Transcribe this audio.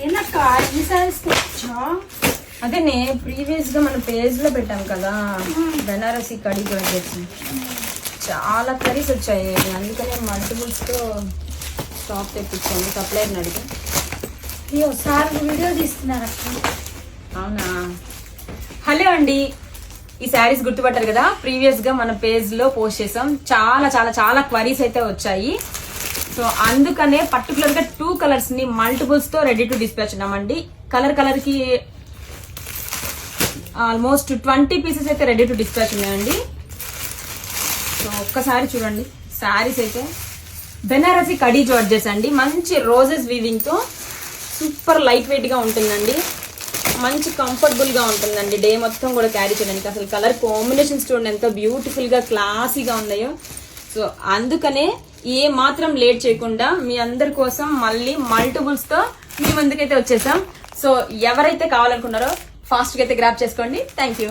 ఏనక్క ఈ సారీస్ తెచ్చా? అదే ప్రీవియస్ గా మన పేజ్ లో పెట్టాం కదా బెనారసి కడి జార్జెట్స్, చాలా కర్రీస్ వచ్చాయి. అందుకనే మల్టిపుల్స్ తో స్టాక్ తెప్పించాను సప్లైర్ని అడిగి. అయ్యో సార్ వీడియో తీస్తున్నారు అక్క. అవునా? హలో అండి, ఈ శారీస్ గుర్తుపట్టారు కదా, ప్రీవియస్ గా మన పేజ్ లో పోస్ట్ చేసాం. చాలా చాలా చాలా క్వరీస్ అయితే వచ్చాయి. సో అందుకనే పర్టికులర్ గా 2 కలర్స్ ని మల్టిపుల్స్ తో రెడీ టు డిస్పాచ్ ఉన్నామండి. కలర్ కి ఆల్మోస్ట్ 20 పీసెస్ అయితే రెడీ టు డిస్పాచ్ ఉన్నాయండి. సో ఒక్కసారి చూడండి, శారీస్ అయితే బెనారసి కడీ జార్జెస్ అండి. మంచి రోజెస్ వీవింగ్ తో సూపర్ లైట్ వెయిట్ గా ఉంటుందండి. మంచి కంఫర్టబుల్ గా ఉంటుందండి డే మొత్తం కూడా క్యారీ చేయడానికి. అసలు కలర్ కాంబినేషన్స్ చూడండి ఎంత బ్యూటిఫుల్ గా క్లాసీగా ఉన్నాయో. సో అందుకనే ఏ మాత్రం లేట్ చేయకుండా మీ అందరి కోసం మళ్ళీ మల్టిపుల్స్ తో మీ ముందుకైతే వచ్చేసాం. సో ఎవరైతే కావాలనుకున్నారో ఫాస్ట్ గా అయితే గ్రాప్ చేసుకోండి. Thank you.